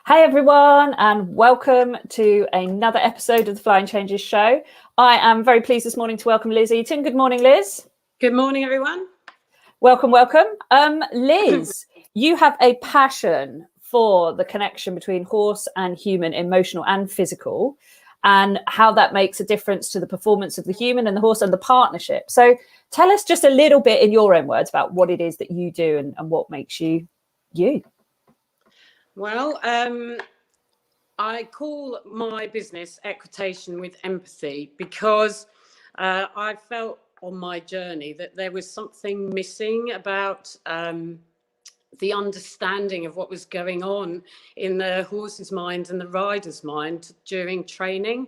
Hey everyone, and welcome to another episode of the Flying Changes show. I am very pleased this morning to welcome Liz Eaton. Good morning, Liz. Good morning, everyone. Welcome, welcome. Liz, you have a passion for the connection between horse and human, emotional and physical, and how that makes a difference to the performance of the human and the horse and the partnership. So tell us just a little bit in your own words about what it is that you do and what makes you you. Well, I call my business Equitation with Empathy because I felt on my journey that there was something missing about the understanding of what was going on in the horse's mind and the rider's mind during training.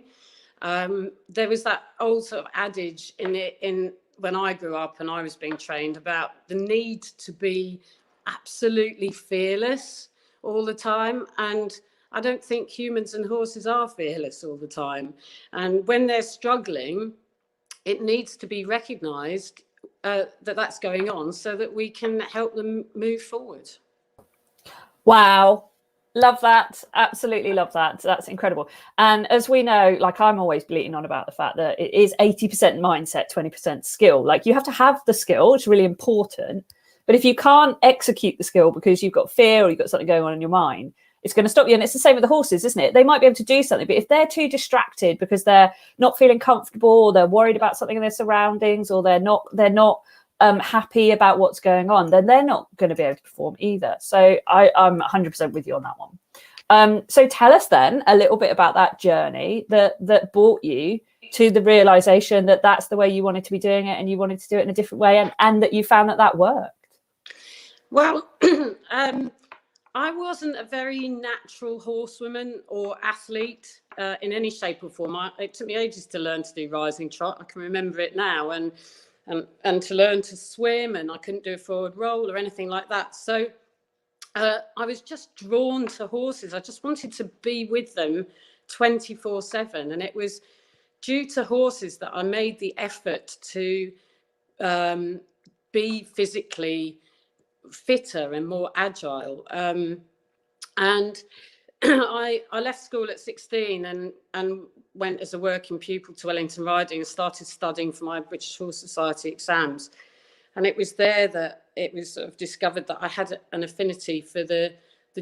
There was that old sort of adage in when I grew up and I was being trained about the need to be absolutely fearless all the time, and I don't think humans and horses are fearless all the time. And when they're struggling, it needs to be recognised that that's going on so that we can help them move forward. Wow. Love that. Absolutely love that. That's incredible. And as we know, like I'm always bleating on about the fact that it is 80% mindset, 20% skill. Like you have to have the skill, it's really important. But if you can't execute the skill because you've got fear or you've got something going on in your mind, it's going to stop you. And it's the same with the horses, isn't it? They might be able to do something, but if they're too distracted because they're not feeling comfortable or they're worried about something in their surroundings or they're not happy about what's going on, then they're not going to be able to perform either. So I'm 100% with you on that one. So tell us then a little bit about that journey that brought you to the realization that that's the way you wanted to be doing it and you wanted to do it in a different way and that you found that worked. Well, I wasn't a very natural horsewoman or athlete in any shape or form. It took me ages to learn to do rising trot. I can remember it now, and to learn to swim, and I couldn't do a forward roll or anything like that. So I was just drawn to horses. I just wanted to be with them 24/7, and it was due to horses that I made the effort to be physically fitter and more agile. And I left school at 16 and went as a working pupil to Wellington Riding and started studying for my British Horse Society exams. And it was there that it was sort of discovered that I had an affinity for the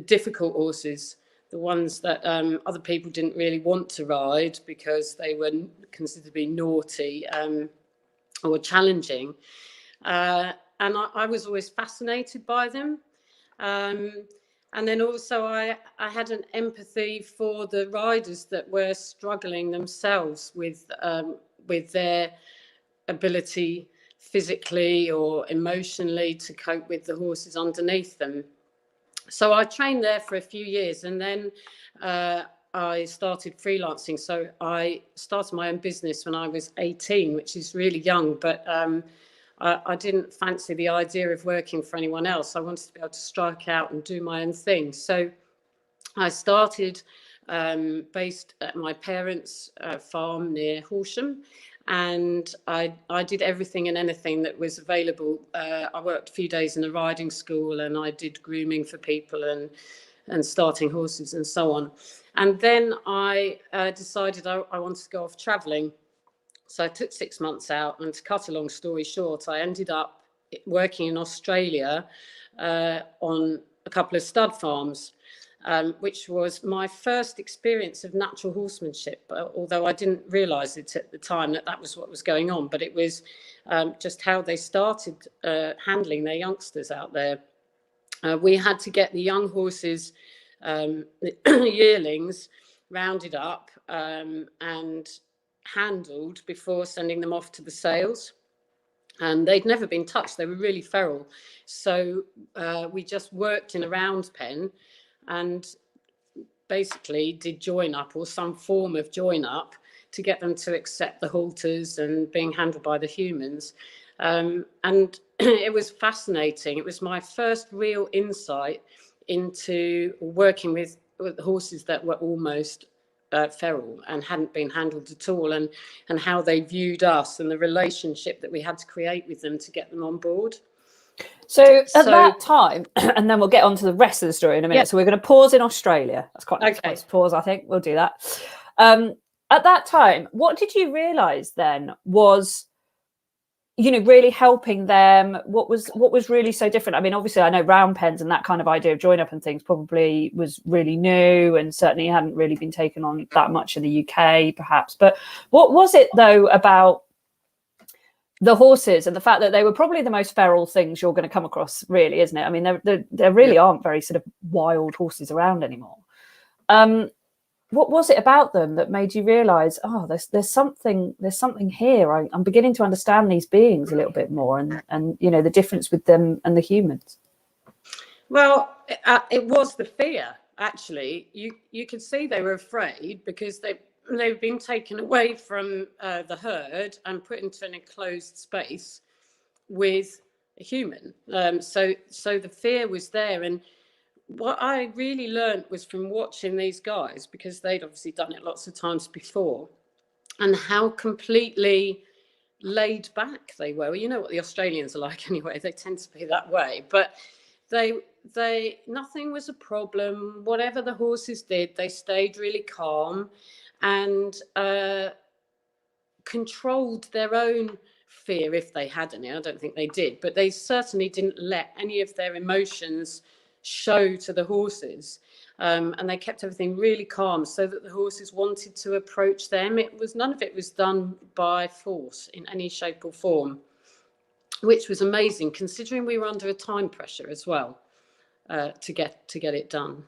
difficult horses, the ones that other people didn't really want to ride because they were considered to be naughty or challenging. And I was always fascinated by them. And then also I had an empathy for the riders that were struggling themselves with their ability physically or emotionally to cope with the horses underneath them. So I trained there for a few years, and then I started freelancing. So I started my own business when I was 18, which is really young, but I didn't fancy the idea of working for anyone else. I wanted to be able to strike out and do my own thing. So I started based at my parents' farm near Horsham, and I did everything and anything that was available. I worked a few days in a riding school, and I did grooming for people and starting horses and so on. And then I decided I wanted to go off travelling. So I took 6 months out, and to cut a long story short, I ended up working in Australia on a couple of stud farms, which was my first experience of natural horsemanship, although I didn't realise it at the time that was what was going on. But it was just how they started handling their youngsters out there. We had to get the young horses, the yearlings, rounded up and handled before sending them off to the sales, and they'd never been touched. They were really feral. So we just worked in a round pen and basically did join up or some form of join up to get them to accept the halters and being handled by the humans. And it was fascinating. It was my first real insight into working with horses that were almost feral and hadn't been handled at all, and how they viewed us and the relationship that we had to create with them to get them on board. So at that time, and then we'll get on to the rest of the story in a minute. So we're going to pause in Australia. That's quite a nice pause, I think. We'll do that. At that time, what did you realise then was, you know, really helping them? What was really so different? I mean, obviously, I know round pens and that kind of idea of join up and things probably was really new, and certainly hadn't really been taken on that much in the UK, perhaps. But what was it though about the horses and the fact that they were probably the most feral things you're going to come across, really, isn't it? I mean, there really aren't very sort of wild horses around anymore. What was it about them that made you realise, oh, there's something here? I'm beginning to understand these beings a little bit more, and you know, the difference with them and the humans. Well, it was the fear. Actually, you could see they were afraid because they've been taken away from the herd and put into an enclosed space with a human. So the fear was there. And what I really learned was from watching these guys, because they'd obviously done it lots of times before, and how completely laid back they were. Well, you know what the Australians are like anyway. They tend to be that way. But they nothing was a problem. Whatever the horses did, they stayed really calm and controlled their own fear if they had any. I don't think they did, but they certainly didn't let any of their emotions show to the horses, and they kept everything really calm so that the horses wanted to approach them. None of it was done by force in any shape or form, which was amazing considering we were under a time pressure as well, to get it done.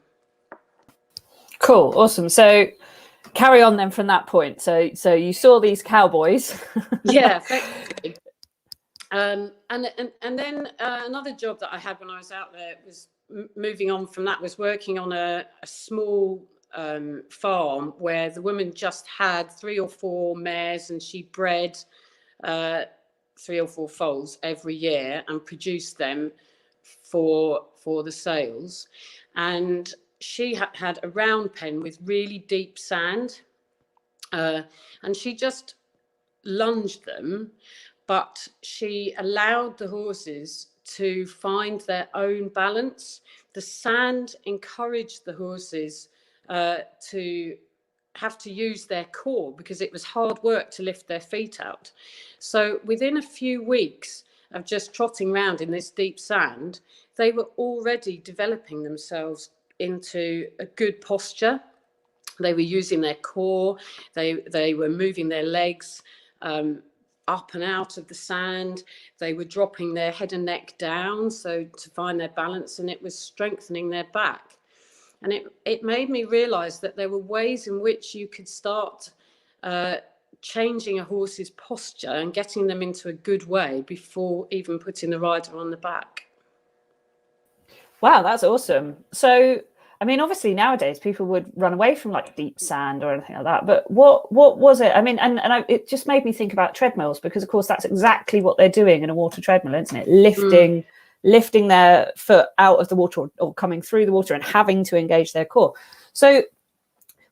Cool, awesome. So carry on then from that point. So you saw these cowboys. Yeah, effectively. And then another job that I had when I was out there was moving on from that, was working on a small farm where the woman just had 3 or 4 mares, and she bred 3 or 4 foals every year and produced them for the sales. And she had a round pen with really deep sand, and she just lunged them, but she allowed the horses to find their own balance. The sand encouraged the horses to have to use their core, because it was hard work to lift their feet out. So within a few weeks of just trotting around in this deep sand, they were already developing themselves into a good posture. They were using their core, they were moving their legs up and out of the sand. They were dropping their head and neck down so to find their balance, and it was strengthening their back. And it made me realize that there were ways in which you could start changing a horse's posture and getting them into a good way before even putting the rider on the back. Wow, that's awesome. So I mean, obviously nowadays people would run away from like deep sand or anything like that. But what was it? I mean, it just made me think about treadmills, because of course that's exactly what they're doing in a water treadmill, isn't it? Lifting their foot out of the water or coming through the water and having to engage their core. So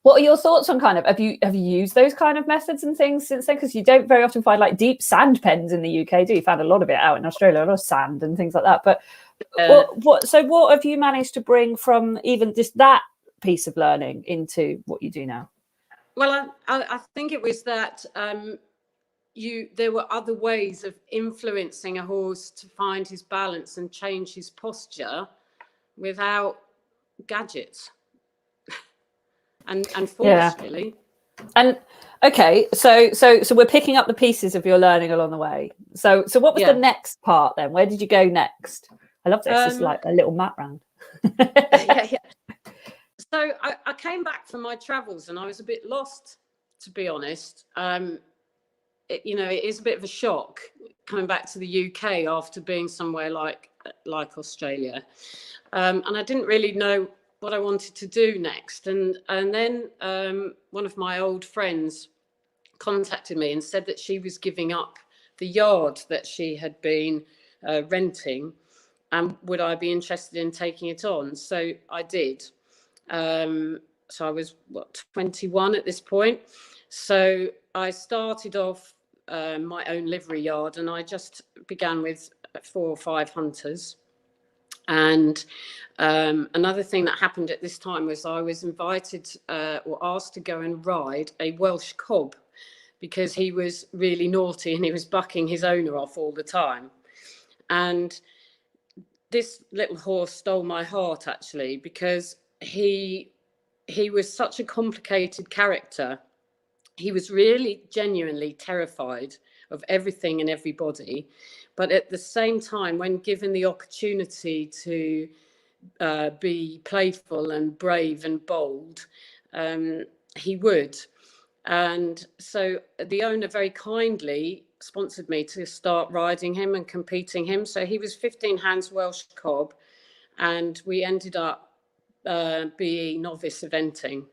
what are your thoughts on kind of, have you used those kind of methods and things since then? Because you don't very often find like deep sand pens in the UK, do you? Found a lot of it out in Australia, a lot of sand and things like that. But what have you managed to bring from even just that piece of learning into what you do now? Well, I think it was that there were other ways of influencing a horse to find his balance and change his posture without gadgets and force, really. And okay, so we're picking up the pieces of your learning along the way. So what was the next part then? Where did you go next? I love this. It's like a little map round. yeah. So I came back from my travels and I was a bit lost, to be honest. It is a bit of a shock coming back to the UK after being somewhere like Australia, and I didn't really know what I wanted to do next. And then one of my old friends contacted me and said that she was giving up the yard that she had been renting, and would I be interested in taking it on? So I did. So I was 21 at this point. So I started off my own livery yard, and I just began with 4 or 5 hunters. And another thing that happened at this time was I was invited or asked to go and ride a Welsh cob, because he was really naughty and he was bucking his owner off all the time. And this little horse stole my heart, actually, because he was such a complicated character. He was really genuinely terrified of everything and everybody, but at the same time, when given the opportunity to be playful and brave and bold, he would. And so the owner very kindly sponsored me to start riding him and competing him. So he was 15 hands Welsh cob, and we ended up BE novice eventing.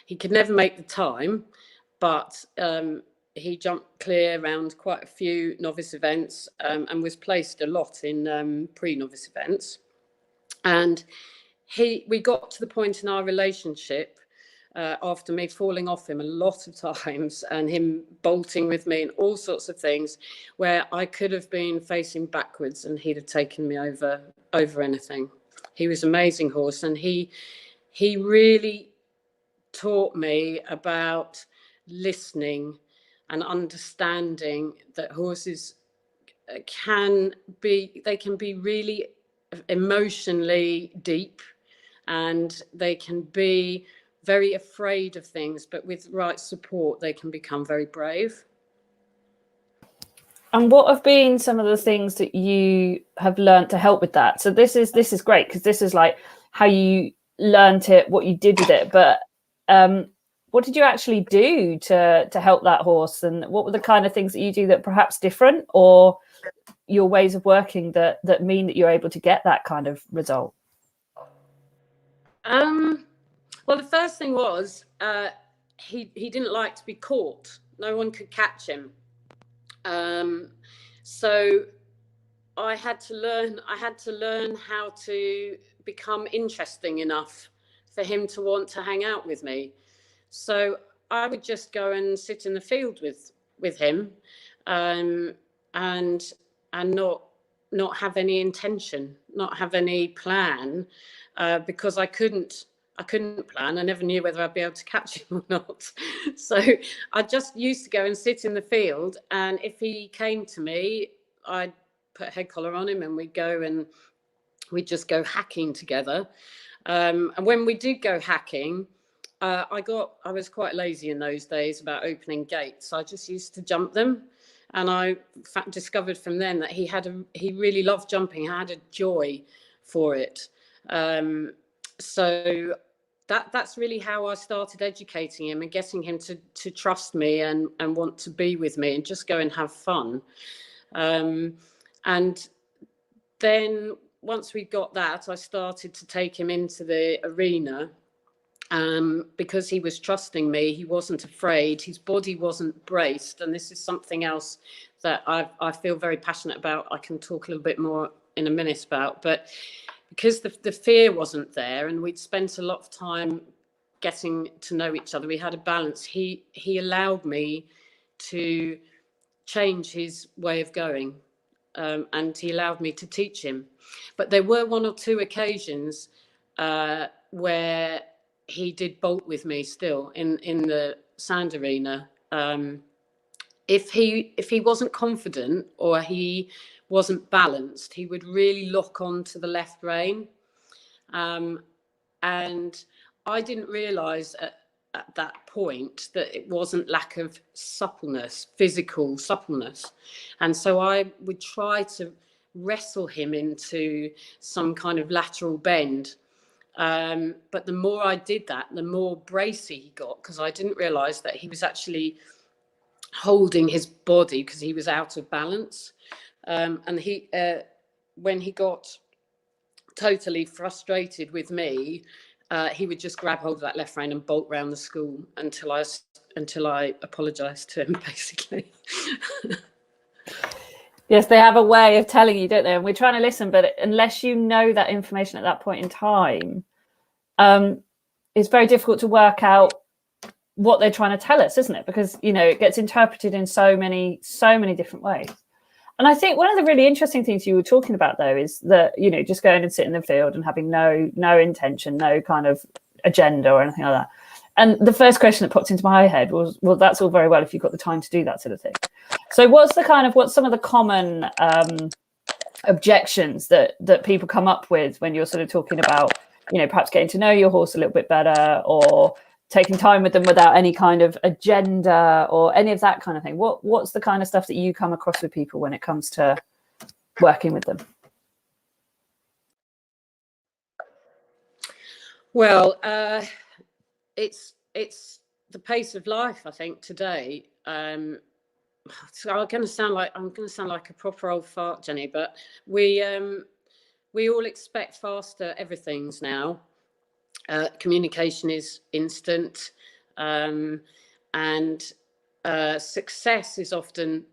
He could never make the time, but he jumped clear around quite a few novice events, and was placed a lot in pre-novice events. And we got to the point in our relationship, after me falling off him a lot of times and him bolting with me and all sorts of things, where I could have been facing backwards and he'd have taken me over anything. He was an amazing horse, and he really taught me about listening and understanding that horses can be really emotionally deep, and they can be very afraid of things, but with right support they can become very brave. And what have been some of the things that you have learned to help with that? So this is great, because this is like how you learned it, what you did with it, but what did you actually do to help that horse, and what were the kind of things that you do that perhaps different, or your ways of working that mean that you're able to get that kind of result? Well, the first thing was he didn't like to be caught. No one could catch him. So I had to learn how to become interesting enough for him to want to hang out with me. So I would just go and sit in the field with him, and not have any intention, not have any plan, because I couldn't plan. I never knew whether I'd be able to catch him or not. So I just used to go and sit in the field, and if he came to me, I'd put a head collar on him and we'd go and we'd just go hacking together. And when we did go hacking, I was quite lazy in those days about opening gates. I just used to jump them. And I discovered from then that he really loved jumping. I had a joy for it. So that's really how I started educating him and getting him to trust me and want to be with me and just go and have fun. And then once we got that, I started to take him into the arena. Because he was trusting me, he wasn't afraid, his body wasn't braced, and this is something else that I feel very passionate about. I can talk a little bit more in a minute about, but because the fear wasn't there, and we'd spent a lot of time getting to know each other, we had a balance. He allowed me to change his way of going, and he allowed me to teach him. But there were 1 or 2 occasions where he did bolt with me still in the sand arena. If he wasn't confident or he wasn't balanced, he would really lock on to the left rein. And I didn't realise at that point that it wasn't lack of suppleness, physical suppleness. And so I would try to wrestle him into some kind of lateral bend. But the more I did that, the more bracy he got, because I didn't realise that he was actually holding his body because he was out of balance. And when he got totally frustrated with me, he would just grab hold of that left rein and bolt round the school until I apologised to him, basically. Yes, they have a way of telling you, don't they? And we're trying to listen, but unless you know that information at that point in time, it's very difficult to work out what they're trying to tell us, isn't it? Because, you know, it gets interpreted in so many different ways. And I think one of the really interesting things you were talking about, though, is that, you know, just going and sitting in the field and having no intention, no kind of agenda or anything like that. And the first question that popped into my head was, well, that's all very well if you've got the time to do that sort of thing. So what's some of the common objections that people come up with when you're sort of talking about, you know, perhaps getting to know your horse a little bit better, or taking time with them without any kind of agenda or any of that kind of thing? What's the kind of stuff that you come across with people when it comes to working with them? Well, it's the pace of life, I think, today. So I'm going to sound like a proper old fart, Jenny, but we all expect faster everything's now. Communication is instant, and success is often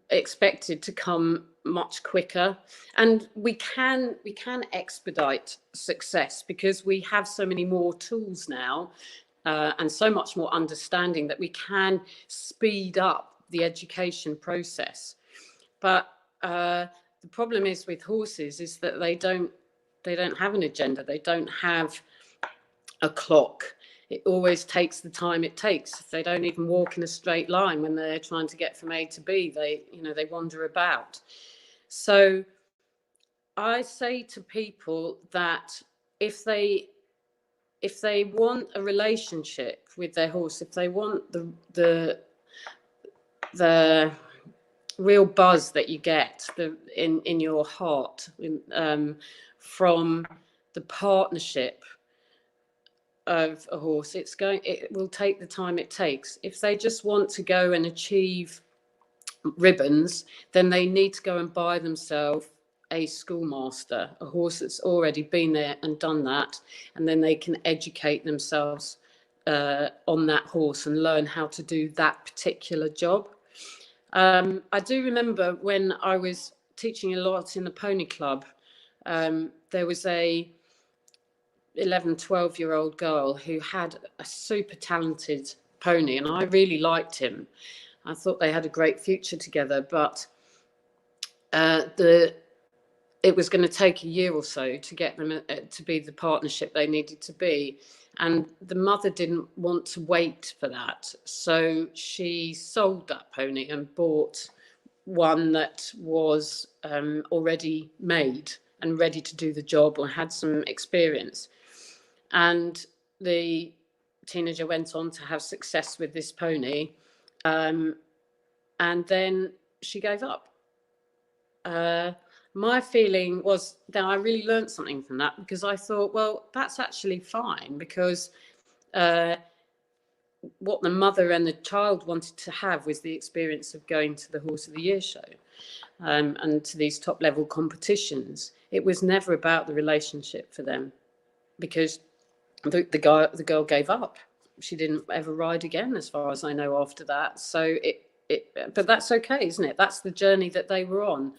expected to come much quicker, and we can expedite success because we have so many more tools now, and so much more understanding that we can speed up the education process. But the problem is with horses is that they don't have an agenda. They don't have a clock. It always takes the time it takes. They don't even walk in a straight line when they're trying to get from A to B. They wander about. So I say to people that if they want a relationship with their horse, if they want the real buzz that you get in your heart from the partnership of a horse, it will take the time it takes. If they just want to go and achieve ribbons, then they need to go and buy themselves a schoolmaster, a horse that's already been there and done that, and then they can educate themselves on that horse and learn how to do that particular job. I do remember when I was teaching a lot in the pony club, there was a 11-12-year-old girl who had a super talented pony, and I really liked him. I thought they had a great future together, but it was going to take a year or so to get them to be the partnership they needed to be, and the mother didn't want to wait for that, so she sold that pony and bought one that was already made and ready to do the job or had some experience. And the teenager went on to have success with this pony, and then she gave up. My feeling was that I really learned something from that, because I thought, well, that's actually fine, because what the mother and the child wanted to have was the experience of going to the Horse of the Year show and to these top level competitions. It was never about the relationship for them, because the girl gave up. She didn't ever ride again, as far as I know, after that. So but that's okay, isn't it? That's the journey that they were on.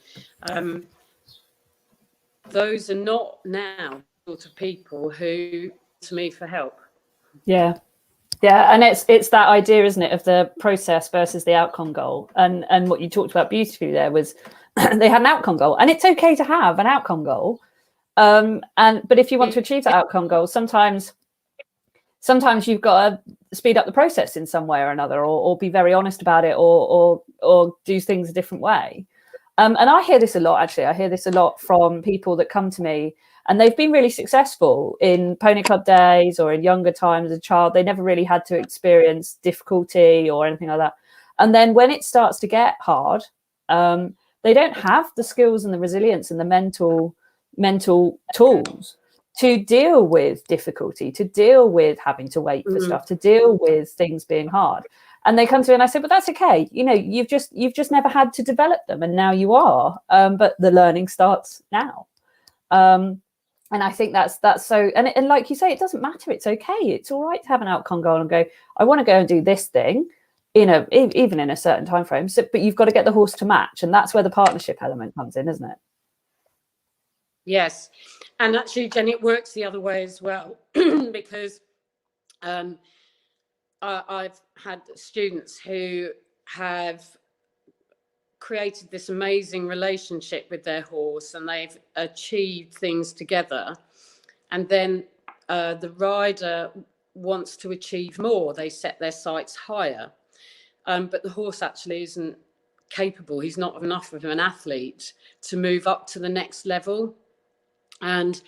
Those are not now sort of people who to me for help. Yeah, and it's that idea, isn't it, of the process versus the outcome goal. And what you talked about beautifully there was they had an outcome goal, and it's okay to have an outcome goal. But if you want to achieve that outcome goal, sometimes you've got to speed up the process in some way or another, or be very honest about it, or do things a different way. And I hear this a lot, actually. I hear this a lot from people that come to me and they've been really successful in pony club days or in younger times as a child. They never really had to experience difficulty or anything like that. And then when it starts to get hard, they don't have the skills and the resilience and the mental tools to deal with difficulty, to deal with having to wait for stuff, to deal with things being hard. And they come to me and I say, but that's okay. You know, you've just never had to develop them, and now you are. But the learning starts now. And I think that's so, and like you say, it doesn't matter. It's okay. It's all right to have an outcome goal and go, I want to go and do this thing, even in a certain time frame. So, but you've got to get the horse to match, and that's where the partnership element comes in, isn't it? Yes, and actually, Jenny, it works the other way as well, because I've had students who have created this amazing relationship with their horse, and they've achieved things together, and then the rider wants to achieve more. They set their sights higher, but the horse actually isn't capable. He's not enough of an athlete to move up to the next level. And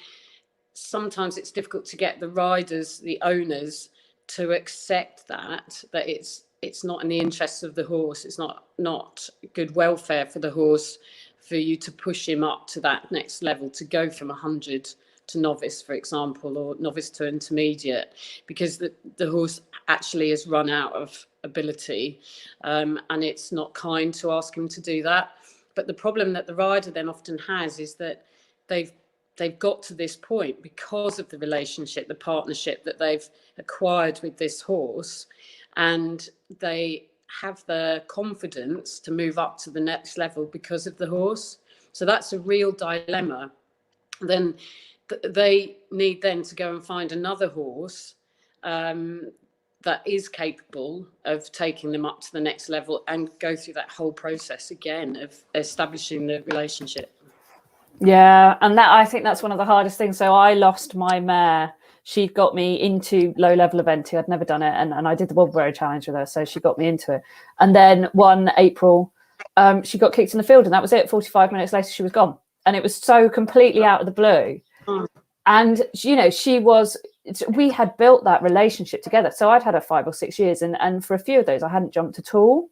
sometimes it's difficult to get the riders, the owners, to accept that it's not in the interests of the horse. It's not good welfare for the horse for you to push him up to that next level, to go from 100 to novice, for example, or novice to intermediate, because the horse actually has run out of ability, and it's not kind to ask him to do that. But the problem that the rider then often has is that they've got to this point because of the relationship, the partnership that they've acquired with this horse, and they have the confidence to move up to the next level because of the horse. So that's a real dilemma. Then they need then to go and find another horse that is capable of taking them up to the next level, and go through that whole process again of establishing the relationship. Yeah, and that, I think that's one of the hardest things. So I lost my mare. She got me into low-level eventing. I'd never done it, and I did the Wobbleberry Challenge with her, so she got me into it. And then one April, she got kicked in the field, and that was it. 45 minutes later, she was gone. And it was so completely out of the blue. And, you know, we had built that relationship together. So I'd had her 5 or 6 years, and for a few of those, I hadn't jumped at all,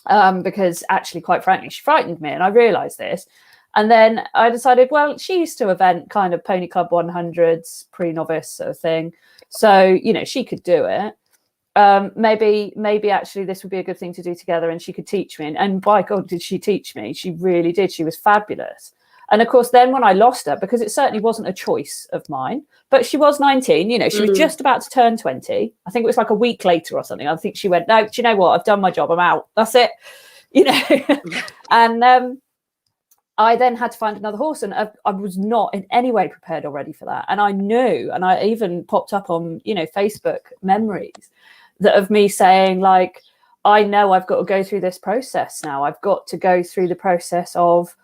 because actually, quite frankly, she frightened me, and I realised this. And then I decided, well, she used to event kind of Pony Club 100s, pre-novice sort of thing. So, you know, she could do it. Maybe actually this would be a good thing to do together, and she could teach me. And by God, did she teach me? She really did. She was fabulous. And of course, then when I lost her, because it certainly wasn't a choice of mine, but she was 19, you know, she was just about to turn 20. I think it was like a week later or something. I think she went, no, do you know what? I've done my job. I'm out. That's it. You know, and I then had to find another horse, and I was not in any way prepared or ready for that. And I knew, and I even popped up on, you know, Facebook memories that of me saying, like, I know I've got to go through this process now. I've got to go through the process of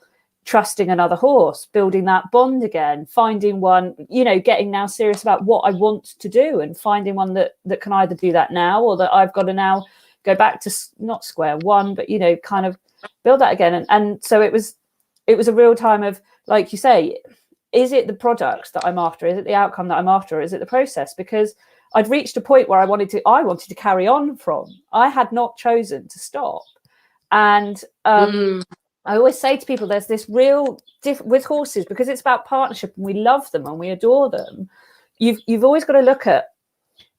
trusting another horse, building that bond again, finding one, you know, getting now serious about what I want to do, and finding one that can either do that now, or that I've got to now go back to not square one, but, you know, kind of build that again. And so it was a real time of, like you say, is it the products that I'm after? Is it the outcome that I'm after? Or is it the process? Because I'd reached a point where I wanted to carry on from. I had not chosen to stop. And I always say to people, there's this real with horses, because it's about partnership, and we love them and we adore them. You've always got to look at,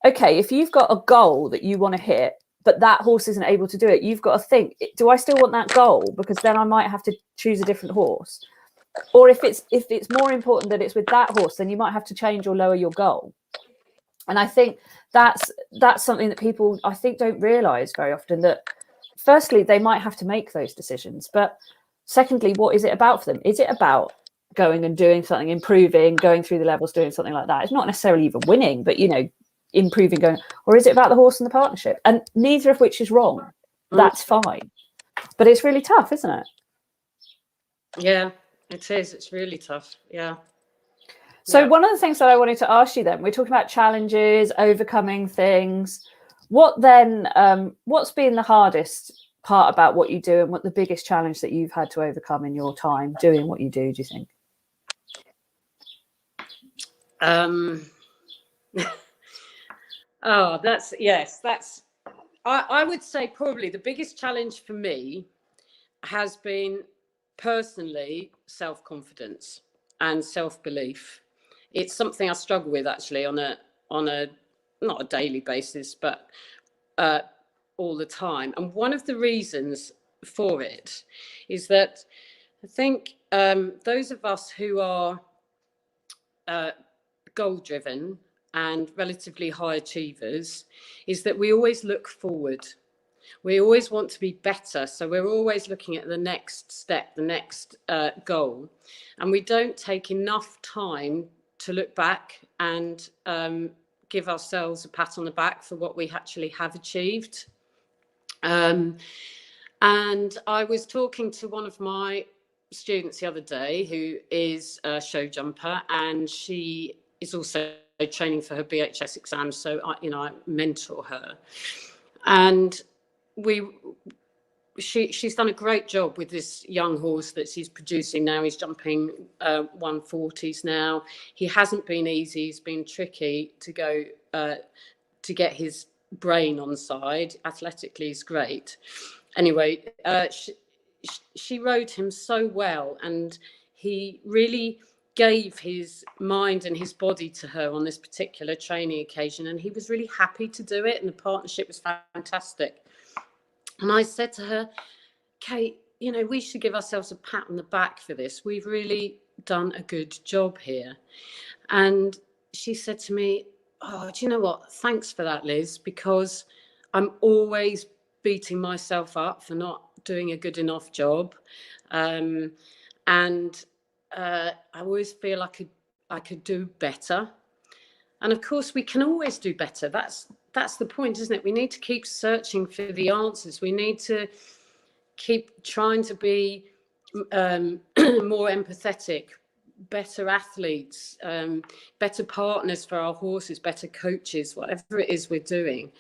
okay, if you've got a goal that you want to hit, but that horse isn't able to do it, you've got to think, do I still want that goal? Because then I might have to choose a different horse. Or if it's more important that it's with that horse, then you might have to change or lower your goal. And I think that's something that people, I think, don't realize very often, that firstly, they might have to make those decisions. But secondly, what is it about for them? Is it about going and doing something, improving, going through the levels, doing something like that? It's not necessarily even winning, but, you know, improving, going, or is it about the horse and the partnership? And neither of which is wrong. That's fine. But it's really tough, isn't it? Yeah, it is. It's really tough. Yeah. So one of the things that I wanted to ask you then, we're talking about challenges, overcoming things. What then, what's been the hardest part about what you do, and what the biggest challenge that you've had to overcome in your time doing what you do you think? Oh, I would say probably the biggest challenge for me has been personally self-confidence and self-belief. It's something I struggle with actually on a not a daily basis, but all the time. And one of the reasons for it is that I think those of us who are goal-driven and relatively high achievers, is that we always look forward. We always want to be better. So we're always looking at the next step, the next goal. And we don't take enough time to look back and give ourselves a pat on the back for what we actually have achieved. And I was talking to one of my students the other day who is a show jumper, and she is also training for her BHS exam. So I mentor her, and she's done a great job with this young horse that she's producing now. He's jumping 140s now. He hasn't been easy. He's been tricky to go to get his brain on side. Athletically, he's great. Anyway, she rode him so well, and he really gave his mind and his body to her on this particular training occasion, and he was really happy to do it, and the partnership was fantastic. And I said to her, Kate, we should give ourselves a pat on the back for this. We've really done a good job here. And she said to me, oh, do you know what? Thanks for that, Liz, because I'm always beating myself up for not doing a good enough job. And I always feel I could do better. And of course, we can always do better. That's the point, isn't it? We need to keep searching for the answers. We need to keep trying to be more empathetic, better athletes, better partners for our horses, better coaches, whatever it is we're doing.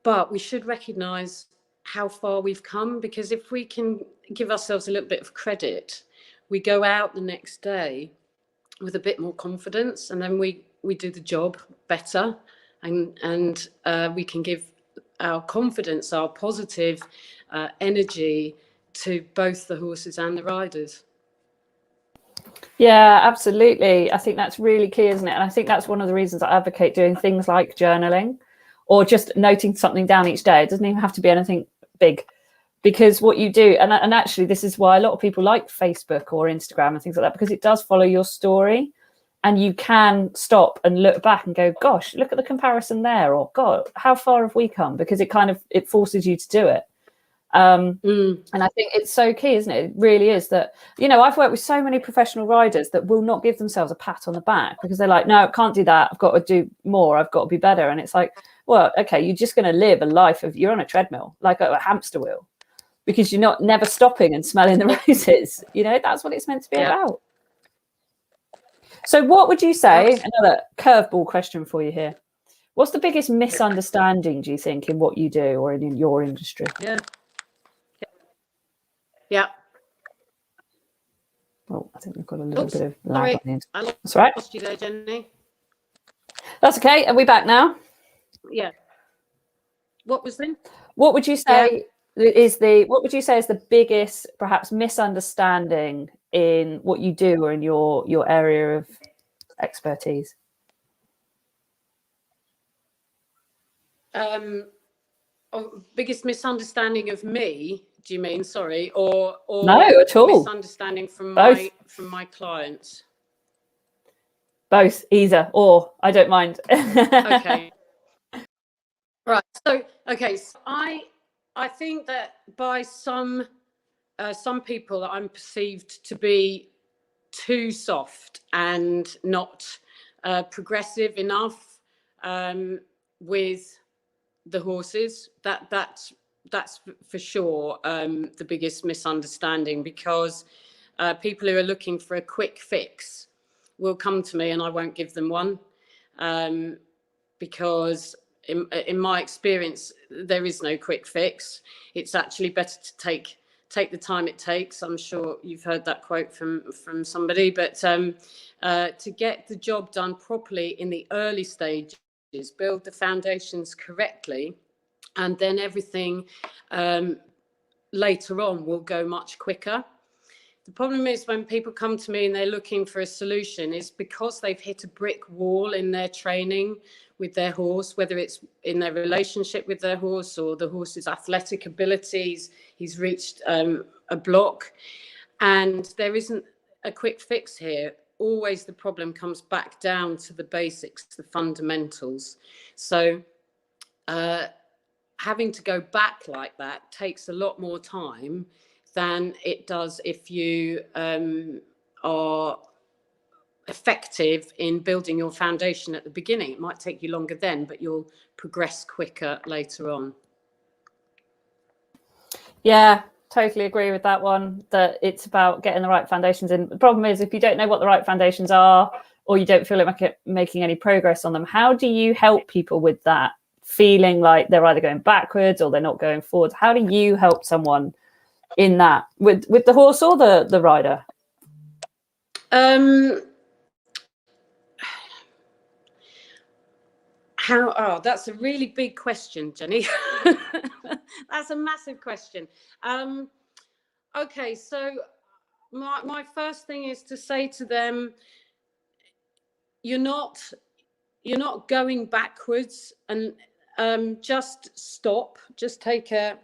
But we should recognise how far we've come, because if we can give ourselves a little bit of credit, we go out the next day with a bit more confidence, and then we do the job better, and we can give our confidence, our positive energy to both the horses and the riders. Yeah, absolutely. I think that's really key, isn't it? And I think that's one of the reasons I advocate doing things like journaling, or just noting something down each day. It doesn't even have to be anything big, because what you do, and actually this is why a lot of people like Facebook or Instagram and things like that, because it does follow your story, and you can stop and look back and go, gosh, look at the comparison there, or God, how far have we come? Because it forces you to do it. And I think it's so key, isn't it? It really is that, I've worked with so many professional riders that will not give themselves a pat on the back, because they're like, no, I can't do that. I've got to do more. I've got to be better. And it's like, well, okay, you're just going to live a life you're on a treadmill, like a hamster wheel, because you're never stopping and smelling the roses. That's what it's meant to be about. So what would you say, another curveball question for you here, what's the biggest misunderstanding, do you think, in what you do or in your industry? Yeah. Oh, I think we've got a little bit of lag on the internet. That's right. Lost you there, Jenny. That's okay. Are we back now? Yeah. What was then? What would you say is the biggest, perhaps, misunderstanding in what you do or in your area of expertise? Biggest misunderstanding of me, do you mean? Sorry, or no, at all. Misunderstanding from my clients. Both, either or. I don't mind. Okay. Right. So I think that by some people I'm perceived to be too soft and not progressive enough with the horses. That's for sure the biggest misunderstanding, because people who are looking for a quick fix will come to me and I won't give them one, because in my experience there is no quick fix. It's actually better to take the time it takes. I'm sure you've heard that quote from somebody, but to get the job done properly in the early stages, build the foundations correctly, and then everything later on will go much quicker. The problem is when people come to me and they're looking for a solution, is because they've hit a brick wall in their training with their horse, whether it's in their relationship with their horse or the horse's athletic abilities. He's reached a block, and there isn't a quick fix here. Always the problem comes back down to the basics, the fundamentals. So having to go back like that takes a lot more time than it does if you are effective in building your foundation at the beginning. It might take you longer then, but you'll progress quicker later on. Yeah, totally agree with that one, that it's about getting the right foundations in. The problem is if you don't know what the right foundations are, or you don't feel like making any progress on them, how do you help people with that, feeling like they're either going backwards or they're not going forwards? How do you help someone in that with the horse or the rider? That's a really big question, Jenny. That's a massive question. Okay, so my first thing is to say to them, you're not going backwards, and just stop, just take a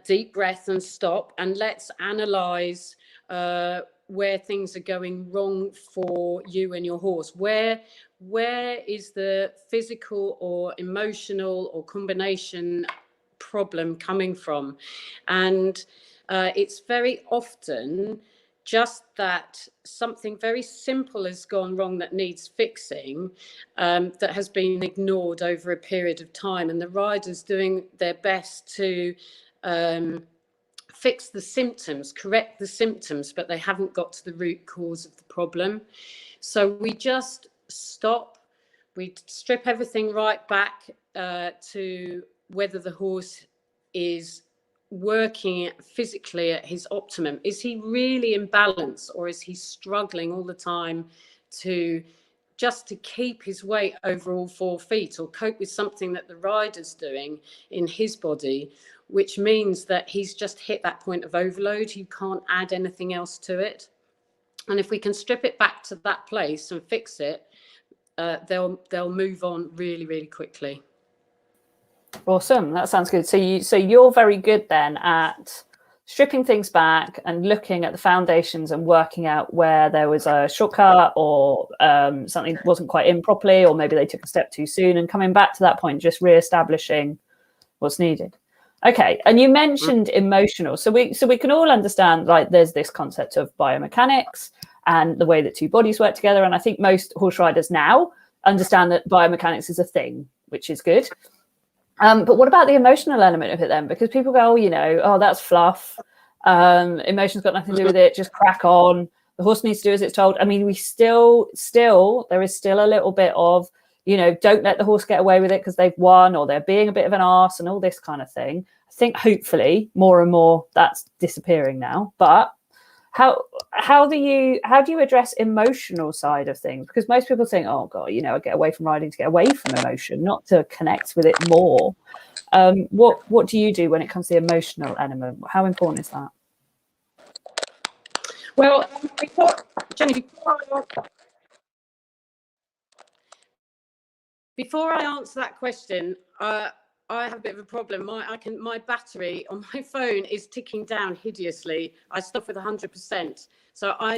deep breath and stop, and let's analyze where things are going wrong for you and your horse. Where is the physical or emotional or combination problem coming from? And it's very often just that something very simple has gone wrong that needs fixing, that has been ignored over a period of time, and the rider's doing their best to fix the symptoms, correct the symptoms, but they haven't got to the root cause of the problem. So we just stop, we strip everything right back to whether the horse is working physically at his optimum. Is he really in balance, or is he struggling all the time to just to keep his weight over all 4 feet, or cope with something that the rider's doing in his body, which means that he's just hit that point of overload. You can't add anything else to it. And if we can strip it back to that place and fix it, they'll move on really, really quickly. Awesome, that sounds good. So you're very good then at stripping things back and looking at the foundations and working out where there was a shortcut, or something wasn't quite in properly, or maybe they took a step too soon, and coming back to that point, just re-establishing what's needed. Okay, and you mentioned emotional. So we can all understand, like, there's this concept of biomechanics and the way that two bodies work together. And I think most horse riders now understand that biomechanics is a thing, which is good. But what about the emotional element of it then? Because people go, oh, that's fluff. Emotion's got nothing to do with it. Just crack on. The horse needs to do as it's told. I mean, there is still a little bit of, don't let the horse get away with it because they've won, or they're being a bit of an arse and all this kind of thing. I think hopefully more and more that's disappearing now. But how do you address emotional side of things? Because most people think, oh God, I get away from riding to get away from emotion, not to connect with it more. What do you do when it comes to the emotional element? How important is that? Well, before I answer that question, I have a bit of a problem. My battery on my phone is ticking down hideously. I stop with 100%. So I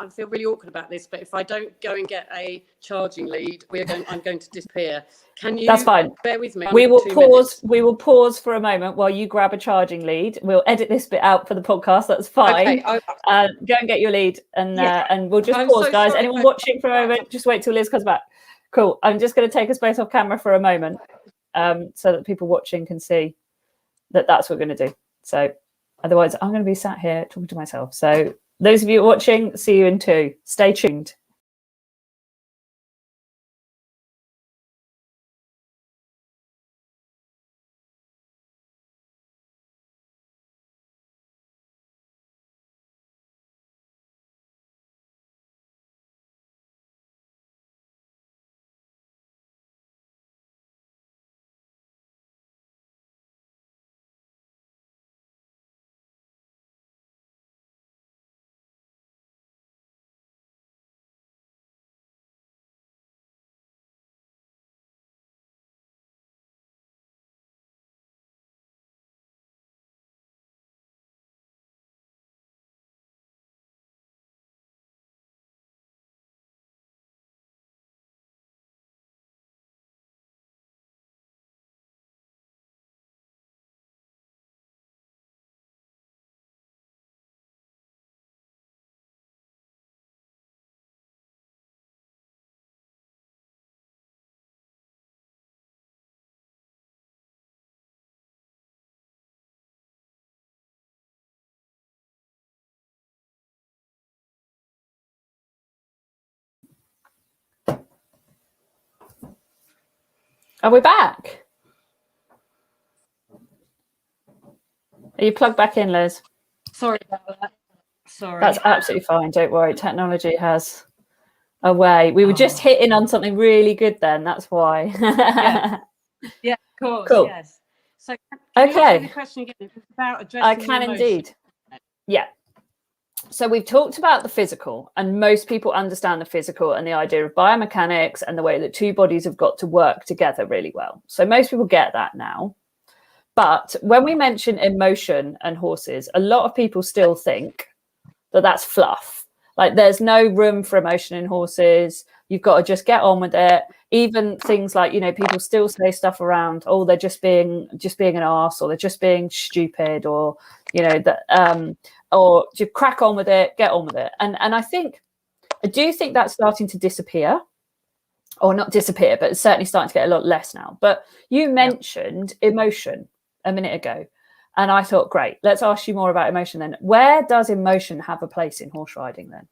feel really awkward about this, but if I don't go and get a charging lead, I'm going to disappear. Can you? That's fine. Bear with me. We will pause. We will pause for a moment while you grab a charging lead. We'll edit this bit out for the podcast. That's fine. Okay. Go and get your lead, and we'll just pause, guys. Sorry. Anyone watching for a moment, just wait till Liz comes back. Cool. I'm just going to take us both off camera for a moment, so that people watching can see that that's what we're going to do. So otherwise, I'm going to be sat here talking to myself. So those of you watching, see you in 2. Stay tuned. Are we back? Are you plugged back in, Liz? Sorry about that. Sorry. That's absolutely fine. Don't worry. Technology has a way. We were just hitting on something really good then. That's why. Yeah, of course. Cool. Yes. So can you ask me the question again? It was about addressing I can indeed. Yeah. So we've talked about the physical, and most people understand the physical and the idea of biomechanics and the way that two bodies have got to work together really well. So most people get that now. But when we mention emotion and horses, a lot of people still think that that's fluff. Like there's no room for emotion in horses. You've got to just get on with it. Even things like, you know, people still say stuff around, oh, they're just being an arse, or they're just being stupid, or, you know, that or just crack on with it, get on with it. And I do think that's starting to disappear. Or not disappear, but it's certainly starting to get a lot less now. But you mentioned emotion a minute ago. And I thought, great, let's ask you more about emotion then. Where does emotion have a place in horse riding then?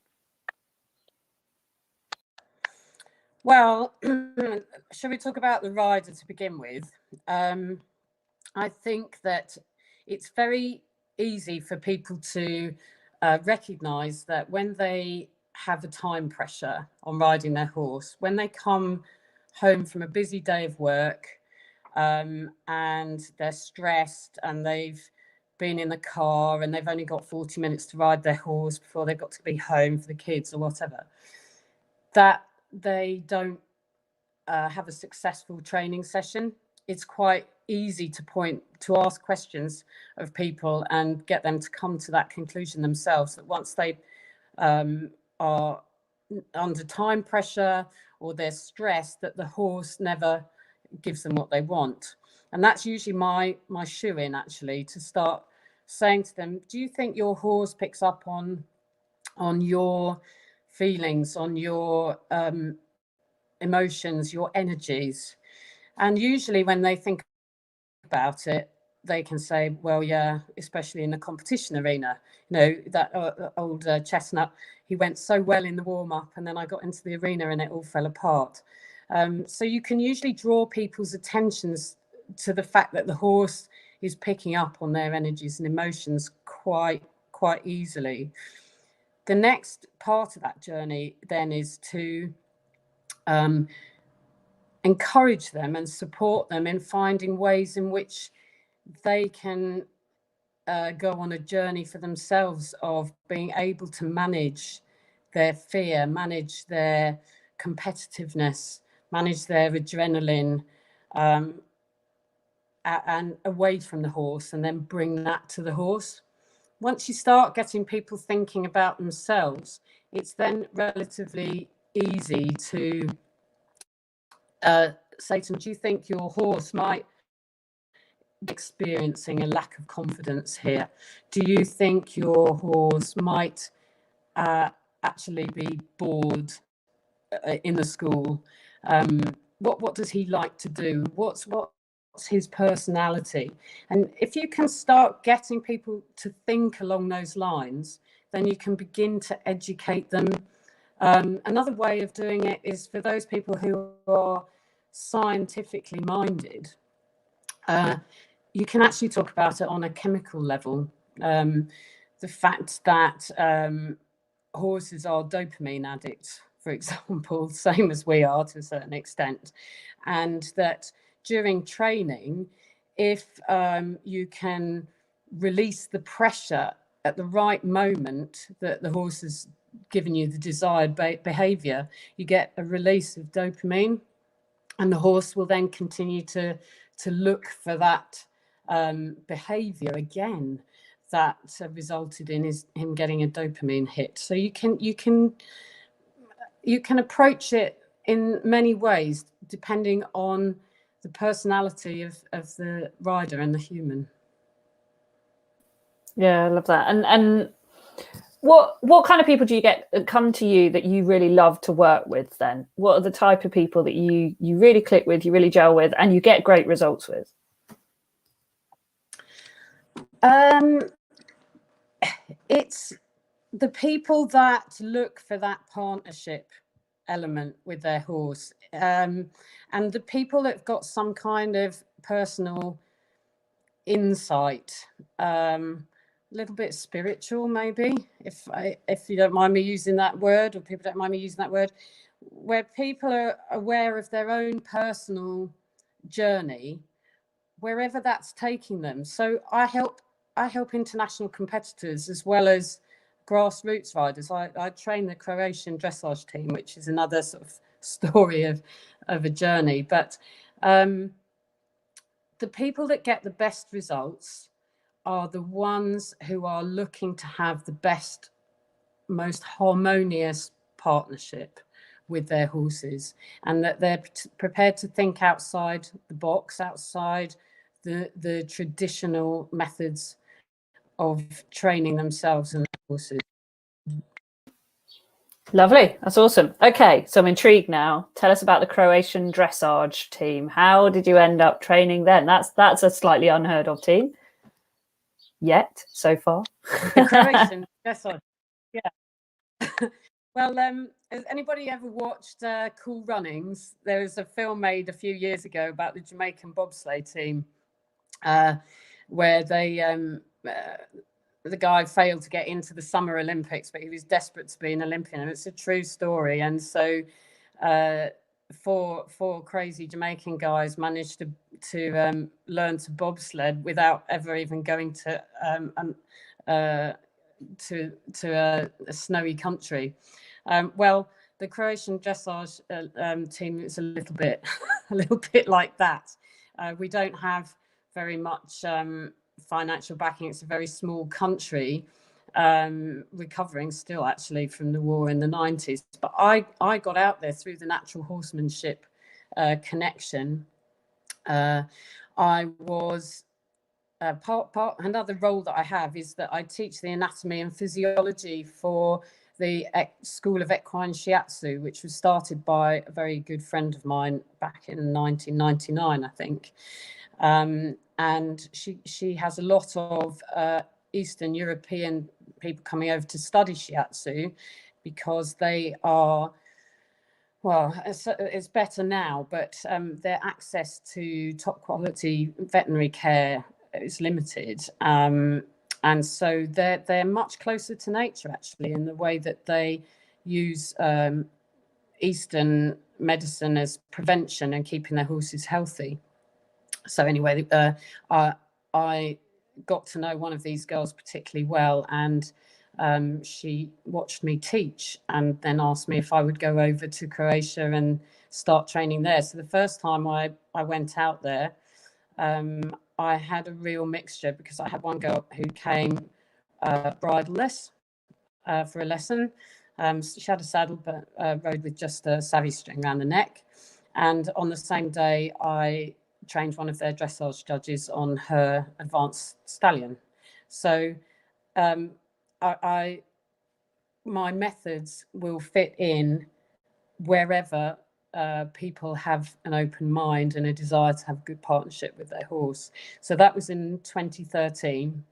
Well, shall we talk about the rider to begin with? I think that it's very easy for people to recognise that when they have a time pressure on riding their horse, when they come home from a busy day of work, and they're stressed and they've been in the car and they've only got 40 minutes to ride their horse before they've got to be home for the kids or whatever, that they don't have a successful training session. It's quite easy to ask questions of people and get them to come to that conclusion themselves, that once they are under time pressure or they're stressed, that the horse never gives them what they want. And that's usually my shoe-in, actually, to start saying to them, do you think your horse picks up on your feelings, on your emotions, your energies? And usually when they think about it, they can say, well, yeah, especially in the competition arena, you know, that old chestnut, he went so well in the warm-up and then I got into the arena and it all fell apart. So you can usually draw people's attentions to the fact that the horse is picking up on their energies and emotions quite easily. The next part of that journey then is to encourage them and support them in finding ways in which they can go on a journey for themselves of being able to manage their fear, manage their competitiveness, manage their adrenaline, and away from the horse, and then bring that to the horse. Once you start getting people thinking about themselves, it's then relatively easy to say to them, do you think your horse might be experiencing a lack of confidence here? Do you think your horse might actually be bored in the school? What does he like to do? What's his personality? And if you can start getting people to think along those lines, then you can begin to educate them. Another way of doing it is for those people who are scientifically minded. You can actually talk about it on a chemical level. The fact that horses are dopamine addicts, for example, same as we are to a certain extent, and that during training, if you can release the pressure at the right moment that the horse has given you the desired behavior, you get a release of dopamine, and the horse will then continue to look for that behavior again that resulted in him getting a dopamine hit. So you can approach it in many ways depending on the personality of the rider and the human. Yeah, I love that. And what kind of people do you get come to you that you really love to work with then? What are the type of people that you really click with, you really gel with, and you get great results with? It's the people that look for that partnership element with their horse. and the people that've got some kind of personal insight, a little bit spiritual, maybe, if you don't mind me using that word, or people don't mind me using that word, where people are aware of their own personal journey, wherever that's taking them. So I help international competitors as well as grassroots riders. I train the Croatian dressage team, which is another sort of story of a journey. But the people that get the best results are the ones who are looking to have the best, most harmonious partnership with their horses, and that they're prepared to think outside the box, outside the traditional methods of training themselves and their horses. Lovely. That's awesome. Okay, so I'm intrigued now. Tell us about the Croatian dressage team. How did you end up training then? That's a slightly unheard of team yet so far. The Croatian dressage. Yeah. Well, has anybody ever watched Cool Runnings? There was a film made a few years ago about the Jamaican bobsleigh team, where they the guy failed to get into the Summer Olympics, but he was desperate to be an Olympian, and it's a true story. And so four crazy Jamaican guys managed to learn to bobsled without ever even going to a snowy country. Well, the Croatian dressage team is a little bit like that. We don't have very much financial backing. It's a very small country, recovering still actually from the war in the 90s. But I got out there through the natural horsemanship connection. I was another role that I have is that I teach the anatomy and physiology for the School of Equine Shiatsu, which was started by a very good friend of mine back in 1999, I think. And she has a lot of Eastern European people coming over to study Shiatsu, because they are, well, it's better now, but their access to top quality veterinary care is limited. And so they're much closer to nature, actually, in the way that they use Eastern medicine as prevention and keeping their horses healthy. So anyway, I got to know one of these girls particularly well, and she watched me teach and then asked me if I would go over to Croatia and start training there. So the first time I went out there, I had a real mixture, because I had one girl who came bridleless for a lesson. She had a saddle, but rode with just a savvy string around the neck. And on the same day, I trained one of their dressage judges on her advanced stallion. So my methods will fit in wherever people have an open mind and a desire to have a good partnership with their horse. So that was in 2013.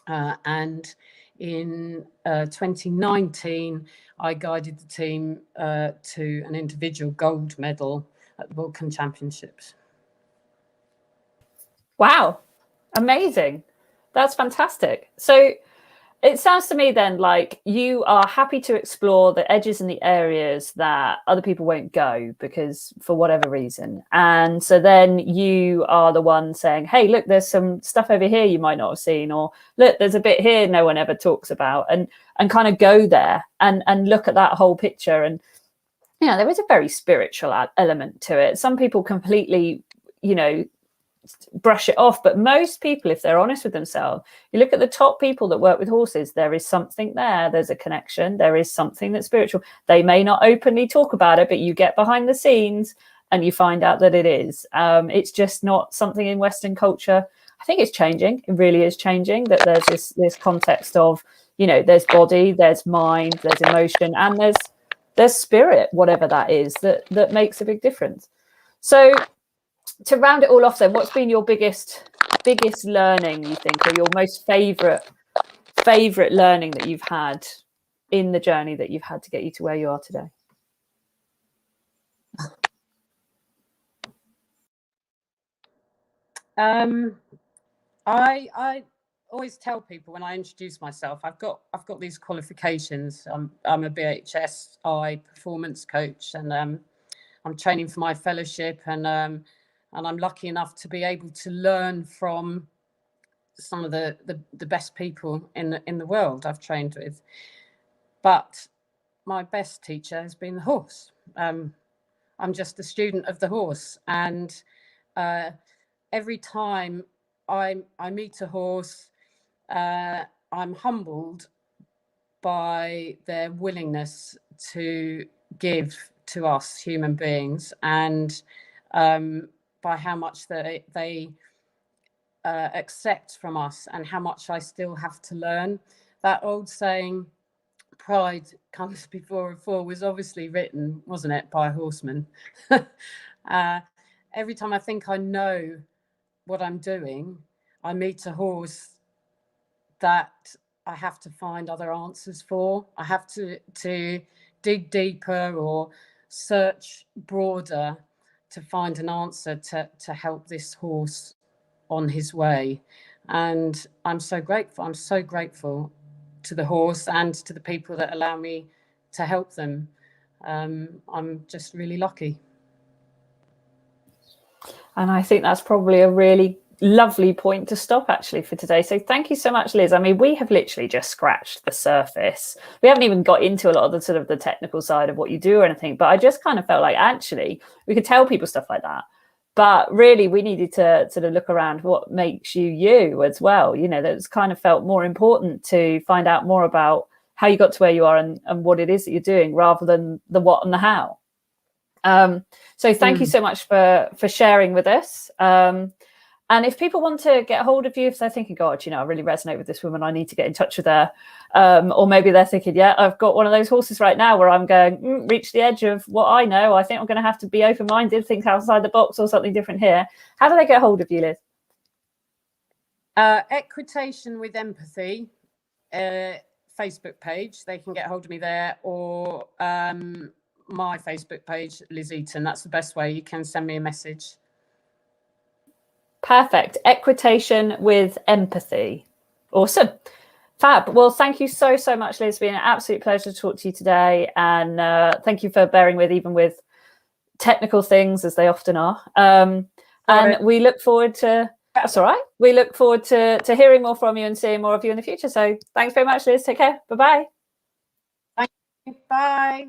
And in 2019, I guided the team to an individual gold medal at the Balkan Championships. Wow, amazing. That's fantastic. So it sounds to me then like you are happy to explore the edges and the areas that other people won't go, because for whatever reason. And so then you are the one saying, hey, look, there's some stuff over here you might not have seen, or look, there's a bit here no one ever talks about, and kind of go there and look at that whole picture. And, you know, there is a very spiritual element to it. Some people completely, you know, brush it off, but most people, if they're honest with themselves, you look at the top people that work with horses, there is something there, there's a connection, there is something that's spiritual. They may not openly talk about it, but you get behind the scenes and you find out that it is. It's just not something in Western culture. I think it's changing. It really is changing, that there's this context of, you know, there's body, there's mind, there's emotion, and there's spirit, whatever that is, that makes a big difference. So to round it all off then, what's been your biggest learning, you think, or your most favorite learning that you've had in the journey that you've had to get you to where you are today? I always tell people when I introduce myself, I've got these qualifications. I'm a BHSI performance coach, and I'm training for my fellowship, and I'm lucky enough to be able to learn from some of the best people in the world I've trained with. But my best teacher has been the horse. I'm just a student of the horse, and every time I meet a horse, I'm humbled by their willingness to give to us human beings, and by how much they accept from us, and how much I still have to learn. That old saying, pride comes before a fall, was obviously written, wasn't it, by a horseman. Every time I think I know what I'm doing, I meet a horse that I have to find other answers for. I have to dig deeper or search broader to find an answer to help this horse on his way. And I'm so grateful. I'm so grateful to the horse and to the people that allow me to help them. I'm just really lucky. And I think that's probably a really lovely point to stop actually for today. So thank you so much, Liz. I mean, we have literally just scratched the surface. We haven't even got into a lot of the sort of the technical side of what you do or anything, but I just kind of felt like actually we could tell people stuff like that. But really, we needed to sort of look around what makes you you as well. You know, that's kind of felt more important to find out more about how you got to where you are and what it is that you're doing rather than the what and the how. So thank you so much for sharing with us. And if people want to get hold of you, if they're thinking, God, you know, I really resonate with this woman, I need to get in touch with her. Or maybe they're thinking, yeah, I've got one of those horses right now where I'm going, reach the edge of what I know. I think I'm going to have to be open-minded, think outside the box or something different here. How do they get hold of you, Liz? Equitation with Empathy, Facebook page. They can get hold of me there, or my Facebook page, Liz Eaton. That's the best way. You can send me a message. Perfect. Equitation with Empathy. Awesome. Fab. Well, thank you so much, Liz. It's been an absolute pleasure to talk to you today. And thank you for bearing with, even with technical things, as they often are. And we look forward to, that's all right. We look forward to hearing more from you and seeing more of you in the future. So thanks very much, Liz. Take care. Bye-bye. Thank you. Bye.